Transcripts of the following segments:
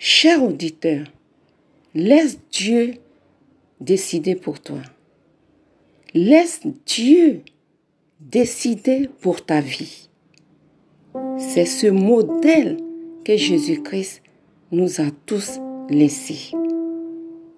Cher auditeur, laisse Dieu décider pour toi. Laisse Dieu décider pour ta vie. C'est ce modèle que Jésus-Christ nous a tous laissé.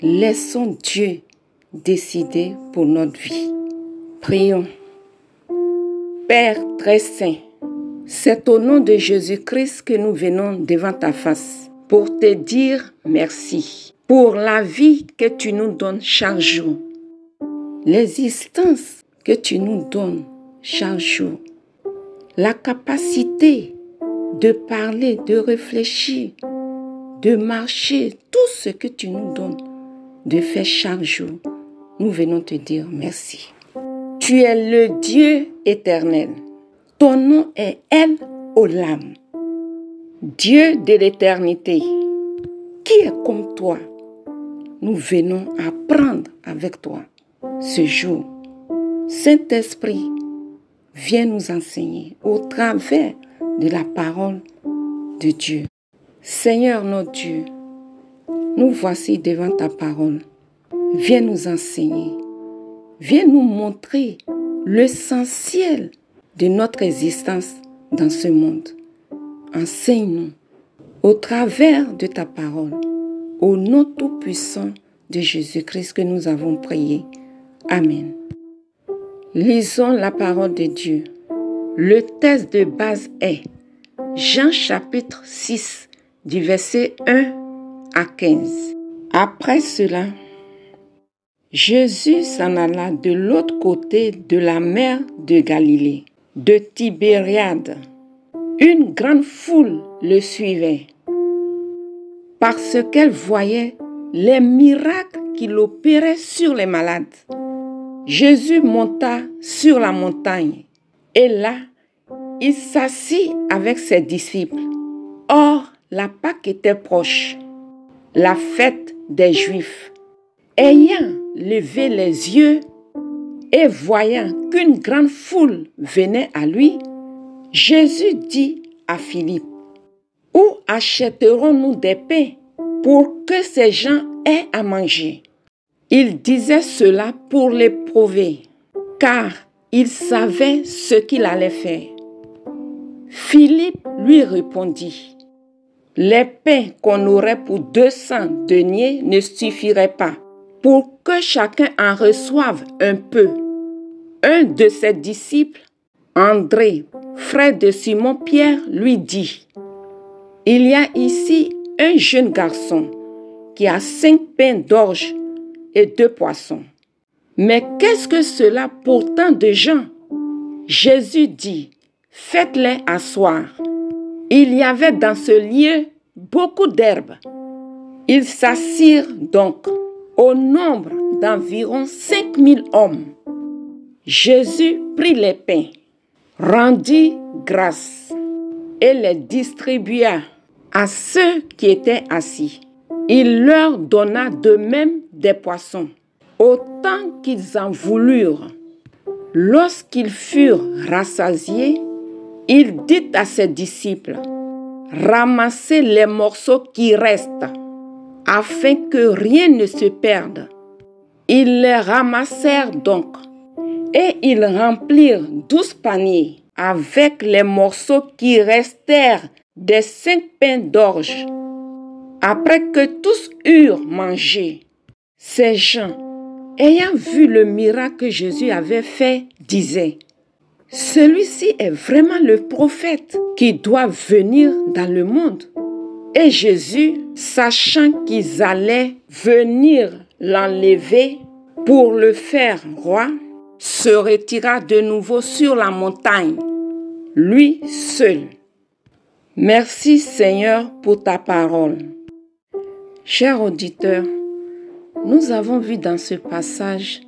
Laissons Dieu décider pour notre vie. Prions. Père très saint, c'est au nom de Jésus-Christ que nous venons devant ta face pour te dire merci pour la vie que tu nous donnes chaque jour, l'existence que tu nous donnes chaque jour, la capacité de parler, de réfléchir, de marcher, tout ce que tu nous donnes de faire chaque jour. Nous venons te dire merci. Tu es le Dieu éternel. Ton nom est El Olam, Dieu de l'éternité. Qui est comme toi? Nous venons apprendre avec toi ce jour. Saint-Esprit, viens nous enseigner au travers de la parole de Dieu. Seigneur notre Dieu, nous voici devant ta parole. Viens nous enseigner. Viens nous montrer l'essentiel de notre existence dans ce monde. Enseigne-nous au travers de ta parole, au nom tout-puissant de Jésus-Christ que nous avons prié. Amen. Lisons la parole de Dieu. Le texte de base est Jean chapitre 6, du verset 1 à 15. Après cela, Jésus s'en alla de l'autre côté de la mer de Galilée, de Tibériade. Une grande foule le suivait parce qu'elle voyait les miracles qu'il opérait sur les malades. Jésus monta sur la montagne et là, il s'assit avec ses disciples. Or, la Pâque était proche, la fête des Juifs. Ayant levé les yeux et voyant qu'une grande foule venait à lui, Jésus dit à Philippe, « Où achèterons-nous des pains pour que ces gens aient à manger ?» Il disait cela pour l'éprouver, car il savait ce qu'il allait faire. Philippe lui répondit, « Les pains qu'on aurait pour 200 deniers ne suffiraient pas pour que chacun en reçoive un peu. » Un de ses disciples, André, frère de Simon-Pierre, lui dit, « Il y a ici un jeune garçon qui a 5 pains d'orge et 2 poissons. Mais qu'est-ce que cela pour tant de gens ?» Jésus dit, « Faites-les asseoir. » Il y avait dans ce lieu beaucoup d'herbes. Ils s'assirent donc au nombre d'environ 5000 hommes. Jésus prit les pains, rendit grâce et les distribua à ceux qui étaient assis. Il leur donna de même des poissons, autant qu'ils en voulurent. Lorsqu'ils furent rassasiés, il dit à ses disciples, « Ramassez les morceaux qui restent, afin que rien ne se perde. » Ils les ramassèrent donc, et ils remplirent 12 paniers avec les morceaux qui restèrent des 5 pains d'orge. Après que tous eurent mangé, ces gens, ayant vu le miracle que Jésus avait fait, disaient, « Celui-ci est vraiment le prophète qui doit venir dans le monde. » Et Jésus, sachant qu'ils allaient venir l'enlever pour le faire roi, se retira de nouveau sur la montagne, lui seul. Merci Seigneur pour ta parole. Chers auditeurs, nous avons vu dans ce passage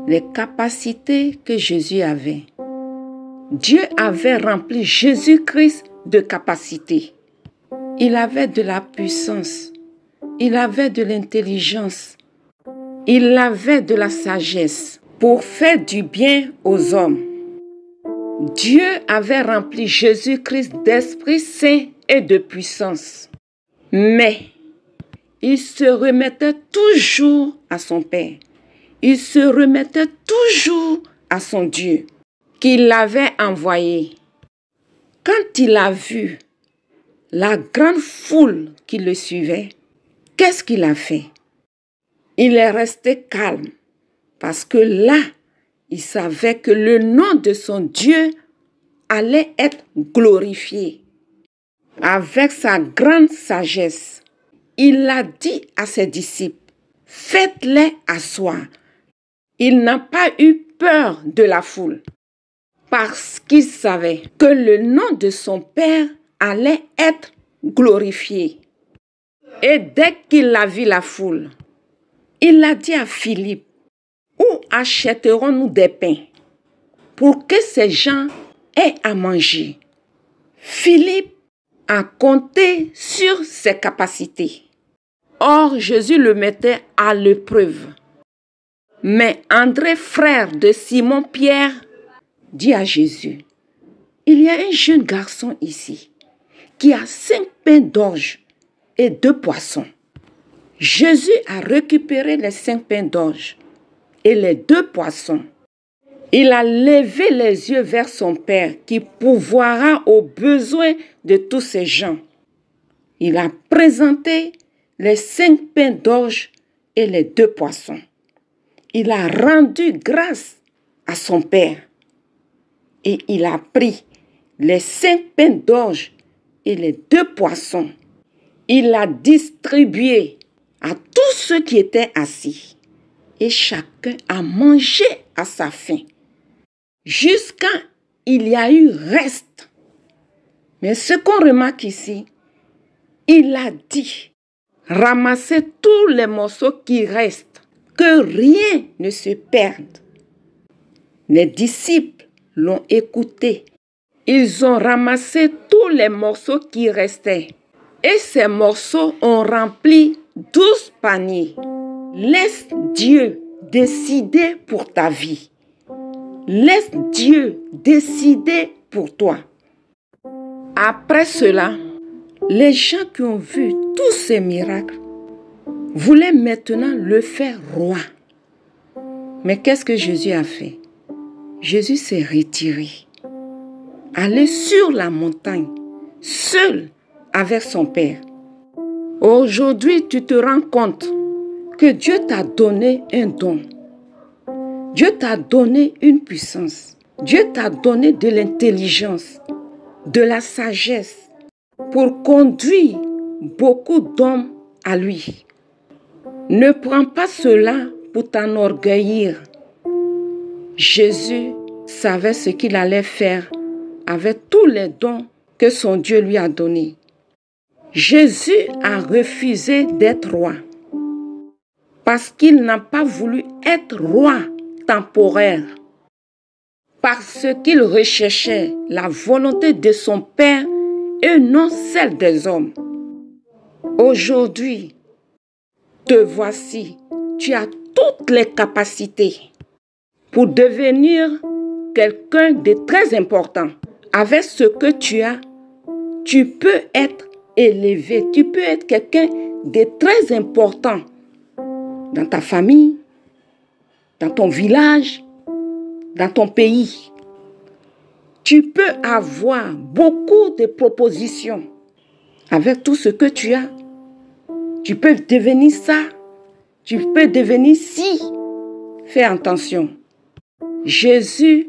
les capacités que Jésus avait. Dieu avait rempli Jésus-Christ de capacités. Il avait de la puissance, il avait de l'intelligence, il avait de la sagesse pour faire du bien aux hommes. Dieu avait rempli Jésus-Christ d'Esprit Saint et de puissance. Mais il se remettait toujours à son Père. Il se remettait toujours à son Dieu qui l'avait envoyé. Quand il a vu la grande foule qui le suivait, qu'est-ce qu'il a fait? Il est resté calme parce que là, il savait que le nom de son Dieu allait être glorifié. Avec sa grande sagesse, il a dit à ses disciples, faites-les asseoir. Il n'a pas eu peur de la foule parce qu'il savait que le nom de son Père allait être glorifié. Et dès qu'il a vu la foule, il a dit à Philippe, où achèterons-nous des pains pour que ces gens aient à manger? Philippe a compté sur ses capacités. Or, Jésus le mettait à l'épreuve. Mais André, frère de Simon-Pierre, dit à Jésus, il y a un jeune garçon ici qui a 5 pains d'orge et 2 poissons. Jésus a récupéré les 5 pains d'orge et les 2 poissons. Il a levé les yeux vers son Père qui pourvoira aux besoins de tous ces gens. Il a présenté les 5 pains d'orge et les 2 poissons. Il a rendu grâce à son Père et il a pris les 5 pains d'orge et les 2 poissons. Il a distribué à tous ceux qui étaient assis et chacun a mangé à sa faim. Jusqu'à il y a eu reste. Mais ce qu'on remarque ici, il a dit, ramassez tous les morceaux qui restent, que rien ne se perde. Les disciples l'ont écouté. Ils ont ramassé tous les morceaux qui restaient. Et ces morceaux ont rempli 12 paniers. Laisse Dieu décider pour ta vie. Laisse Dieu décider pour toi. Après cela, les gens qui ont vu tous ces miracles voulaient maintenant le faire roi. Mais qu'est-ce que Jésus a fait? Jésus s'est retiré, allé sur la montagne, seul avec son Père. Aujourd'hui, tu te rends compte que Dieu t'a donné un don. Dieu t'a donné une puissance. Dieu t'a donné de l'intelligence, de la sagesse pour conduire beaucoup d'hommes à lui. Ne prends pas cela pour t'enorgueillir. Jésus savait ce qu'il allait faire avec tous les dons que son Dieu lui a donnés. Jésus a refusé d'être roi parce qu'il n'a pas voulu être roi temporaire, parce qu'il recherchait la volonté de son Père et non celle des hommes. Aujourd'hui, te voici, tu as toutes les capacités pour devenir quelqu'un de très important. Avec ce que tu as, tu peux être élevé, tu peux être quelqu'un de très important dans ta famille, dans ton village, dans ton pays. Tu peux avoir beaucoup de propositions. Avec tout ce que tu as, tu peux devenir ça, tu peux devenir ci. Fais attention. Jésus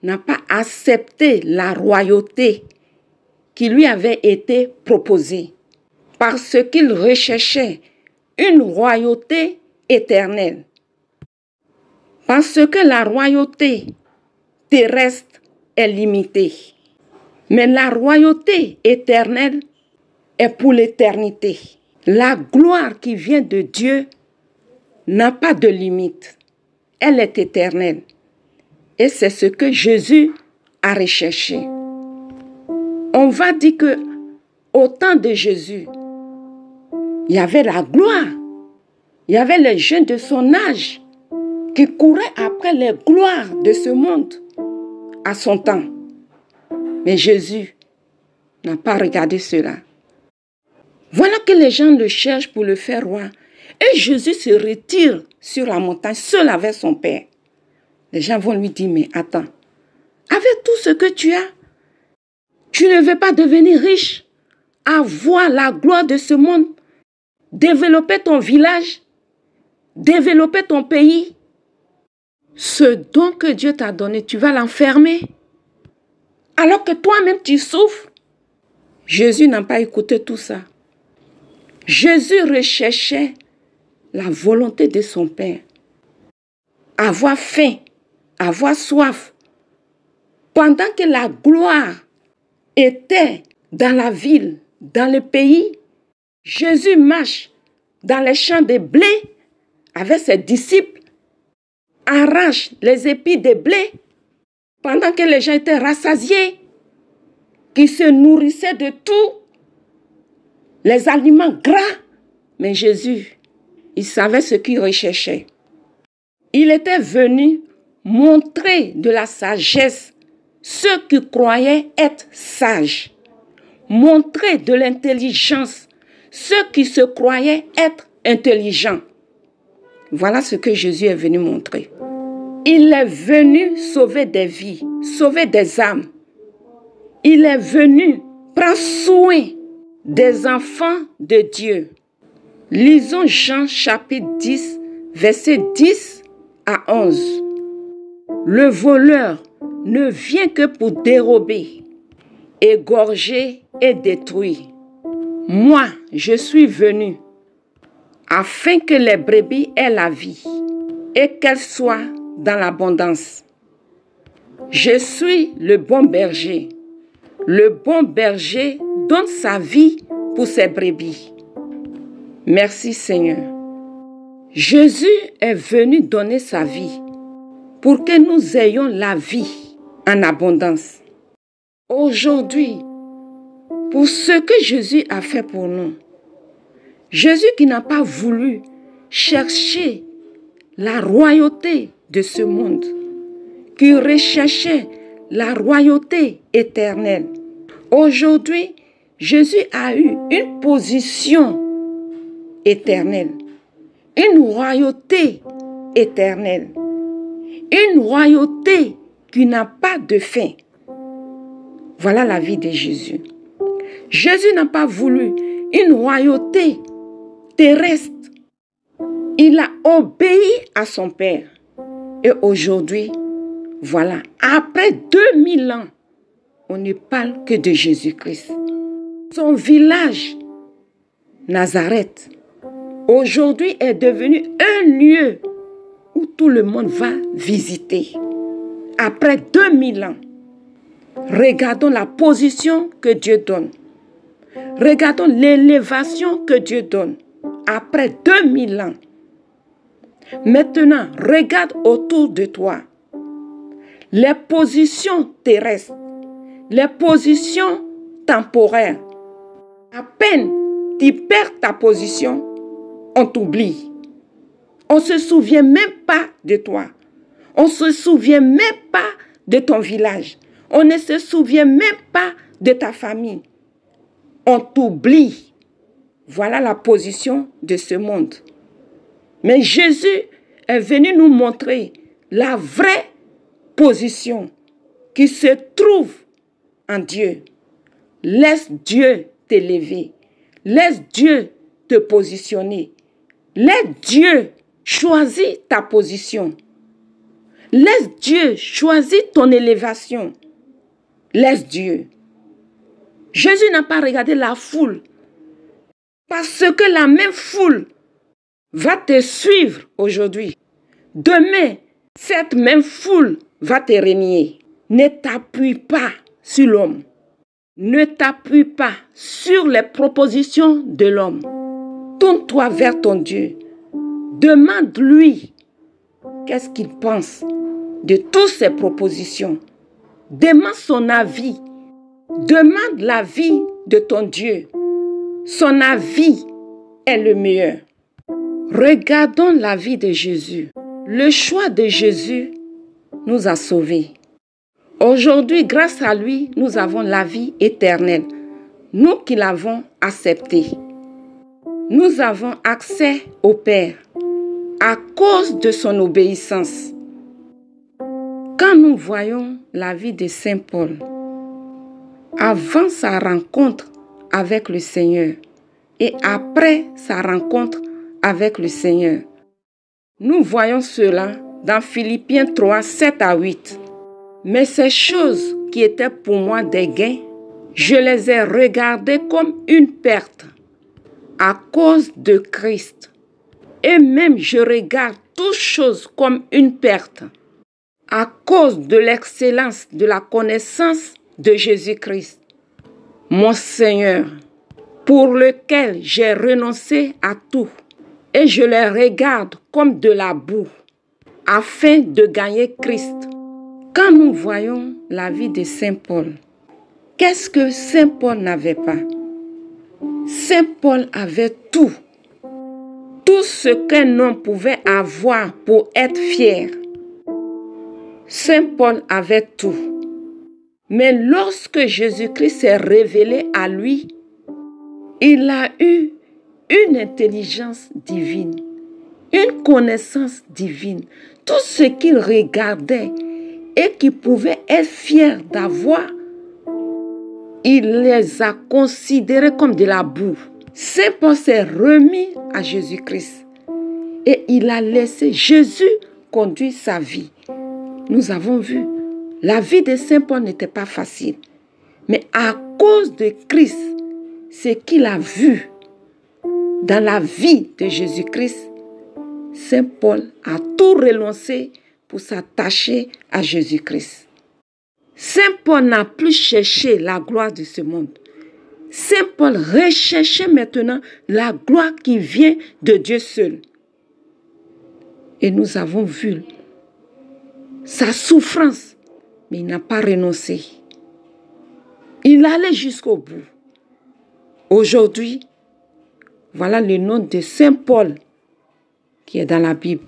n'a pas accepté la royauté qui lui avait été proposée parce qu'il recherchait une royauté éternelle. Parce que la royauté terrestre est limitée. Mais la royauté éternelle est pour l'éternité. La gloire qui vient de Dieu n'a pas de limite. Elle est éternelle. Et c'est ce que Jésus a recherché. On va dire que au temps de Jésus, il y avait la gloire. Il y avait les jeunes de son âge qui couraient après les gloires de ce monde à son temps. Mais Jésus n'a pas regardé cela. Voilà que les gens le cherchent pour le faire roi. Et Jésus se retire sur la montagne, seul avec son Père. Les gens vont lui dire, mais attends, avec tout ce que tu as, tu ne veux pas devenir riche, avoir la gloire de ce monde, développer ton village, développer ton pays. Ce don que Dieu t'a donné, tu vas l'enfermer. Alors que toi-même tu souffres. Jésus n'a pas écouté tout ça. Jésus recherchait la volonté de son Père. Avoir faim, avoir soif. Pendant que la gloire était dans la ville, dans le pays, Jésus marche dans les champs de blé avec ses disciples, arrache les épis de blé pendant que les gens étaient rassasiés, qui se nourrissaient de tout, les aliments gras. Mais Jésus, il savait ce qu'il recherchait. Il était venu montrer de la sagesse ceux qui croyaient être sages, montrer de l'intelligence ceux qui se croyaient être intelligents. Voilà ce que Jésus est venu montrer. Il est venu sauver des vies, sauver des âmes. Il est venu prendre soin des enfants de Dieu. Lisons Jean chapitre 10, versets 10 à 11. Le voleur ne vient que pour dérober, égorger et détruire. Moi, je suis venu afin que les brebis aient la vie et qu'elles soient dans l'abondance. Je suis le bon berger. Le bon berger donne sa vie pour ses brebis. Merci Seigneur. Jésus est venu donner sa vie pour que nous ayons la vie en abondance. Aujourd'hui, pour ce que Jésus a fait pour nous, Jésus qui n'a pas voulu chercher la royauté de ce monde, qui recherchait la royauté éternelle. Aujourd'hui, Jésus a eu une position éternelle, une royauté éternelle, une royauté qui n'a pas de fin. Voilà la vie de Jésus. Jésus n'a pas voulu une royauté terrestre. Il a obéi à son Père. Et aujourd'hui, voilà, après 2000 ans, on ne parle que de Jésus-Christ. Son village, Nazareth, aujourd'hui est devenu un lieu où tout le monde va visiter. Après 2000 ans, regardons la position que Dieu donne. Regardons l'élévation que Dieu donne. Après 2000 ans. Maintenant, regarde autour de toi. Les positions terrestres, les positions temporaires. À peine tu perds ta position, on t'oublie. On ne se souvient même pas de toi. On ne se souvient même pas de ton village. On ne se souvient même pas de ta famille. On t'oublie. Voilà la position de ce monde. Mais Jésus est venu nous montrer la vraie position qui se trouve en Dieu. Laisse Dieu t'élever. Laisse Dieu te positionner. Laisse Dieu choisir ta position. Laisse Dieu choisir ton élévation. Laisse Dieu. Jésus n'a pas regardé la foule. Parce que la même foule va te suivre aujourd'hui. Demain, cette même foule va te renier. Ne t'appuie pas sur l'homme. Ne t'appuie pas sur les propositions de l'homme. Tourne-toi vers ton Dieu. Demande-lui qu'est-ce qu'il pense de toutes ces propositions. Demande son avis. Demande l'avis de ton Dieu. Son avis est le meilleur. Regardons la vie de Jésus. Le choix de Jésus nous a sauvés. Aujourd'hui, grâce à lui, nous avons la vie éternelle. Nous qui l'avons accepté. Nous avons accès au Père à cause de son obéissance. Quand nous voyons la vie de Saint Paul, avant sa rencontre avec le Seigneur et après sa rencontre avec le Seigneur, nous voyons cela dans Philippiens 3, 7 à 8. Mais ces choses qui étaient pour moi des gains, je les ai regardées comme une perte à cause de Christ. Et même je regarde toutes choses comme une perte à cause de l'excellence de la connaissance de Jésus-Christ, mon Seigneur, pour lequel j'ai renoncé à tout. Et je les regarde comme de la boue, afin de gagner Christ. Quand nous voyons la vie de Saint Paul, qu'est-ce que Saint Paul n'avait pas? Saint Paul avait tout. Tout ce qu'un homme pouvait avoir pour être fier. Saint Paul avait tout. Mais lorsque Jésus-Christ s'est révélé à lui, il a eu une intelligence divine, une connaissance divine. Tout ce qu'il regardait et qu'il pouvait être fier d'avoir, il les a considérés comme de la boue. Saint Paul s'est remis à Jésus-Christ et il a laissé Jésus conduire sa vie. Nous avons vu, la vie de Saint Paul n'était pas facile. Mais à cause de Christ, ce qu'il a vu dans la vie de Jésus-Christ, Saint Paul a tout renoncé pour s'attacher à Jésus-Christ. Saint Paul n'a plus cherché la gloire de ce monde. Saint Paul recherchait maintenant la gloire qui vient de Dieu seul. Et nous avons vu sa souffrance, mais il n'a pas renoncé. Il allait jusqu'au bout. Aujourd'hui, voilà le nom de Saint Paul qui est dans la Bible.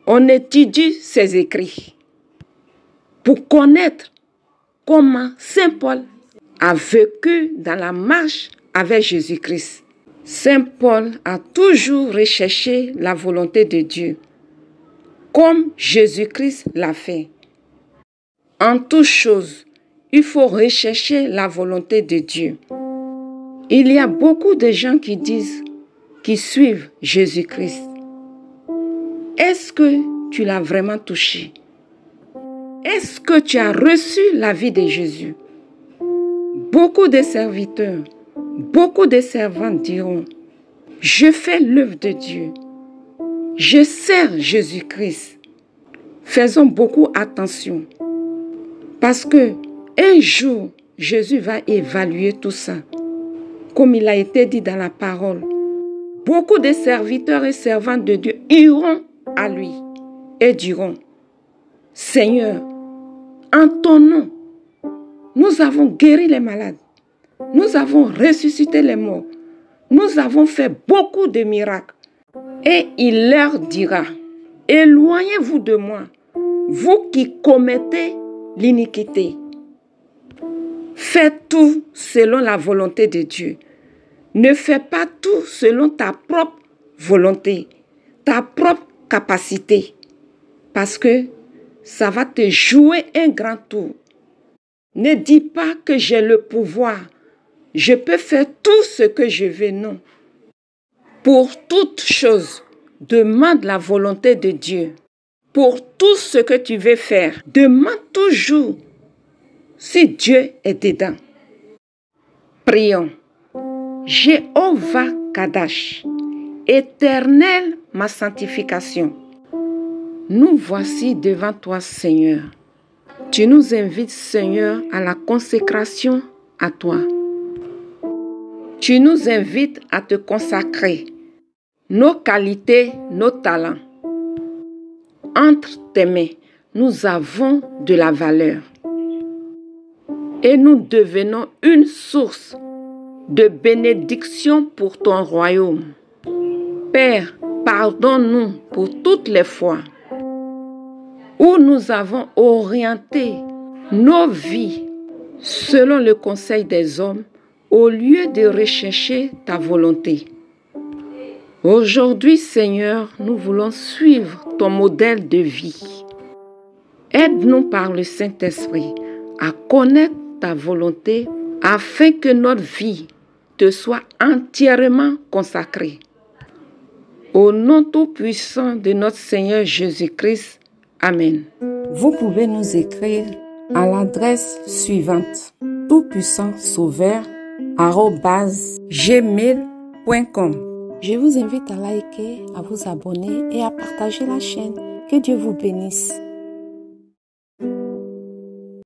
On étudie ses écrits pour connaître comment Saint Paul a vécu dans la marche avec Jésus-Christ. Saint Paul a toujours recherché la volonté de Dieu, comme Jésus-Christ l'a fait. En toute chose, il faut rechercher la volonté de Dieu. Il y a beaucoup de gens qui disent qu'ils suivent Jésus-Christ. Est-ce que tu l'as vraiment touché? Est-ce que tu as reçu la vie de Jésus? Beaucoup de serviteurs, beaucoup de servants diront, je fais l'œuvre de Dieu. Je sers Jésus-Christ. Faisons beaucoup attention. Parce que un jour, Jésus va évaluer tout ça. Comme il a été dit dans la parole. Beaucoup de serviteurs et servantes de Dieu iront à lui et diront, Seigneur, en ton nom, nous avons guéri les malades. Nous avons ressuscité les morts. Nous avons fait beaucoup de miracles. Et il leur dira, éloignez-vous de moi, vous qui commettez l'iniquité. Faites tout selon la volonté de Dieu. Ne fais pas tout selon ta propre volonté, ta propre capacité. Parce que ça va te jouer un grand tour. Ne dis pas que j'ai le pouvoir. Je peux faire tout ce que je veux, non. Pour toute chose, demande la volonté de Dieu. Pour tout ce que tu veux faire, demande toujours si Dieu est dedans. Prions. Jéhovah Kadash, Éternel ma sanctification. Nous voici devant toi, Seigneur. Tu nous invites, Seigneur, à la consécration à toi. Tu nous invites à te consacrer nos qualités, nos talents. Entre tes mains, nous avons de la valeur. Et nous devenons une source de bénédiction pour ton royaume. Père, pardonne-nous pour toutes les fois où nous avons orienté nos vies selon le conseil des hommes au lieu de rechercher ta volonté. Aujourd'hui, Seigneur, nous voulons suivre ton modèle de vie. Aide-nous par le Saint-Esprit à connaître ta volonté afin que notre vie te soit entièrement consacrée. Au nom tout-puissant de notre Seigneur Jésus-Christ. Amen. Vous pouvez nous écrire à l'adresse suivante: toutpuissantsauveur@gmail.com. Je vous invite à liker, à vous abonner et à partager la chaîne. Que Dieu vous bénisse.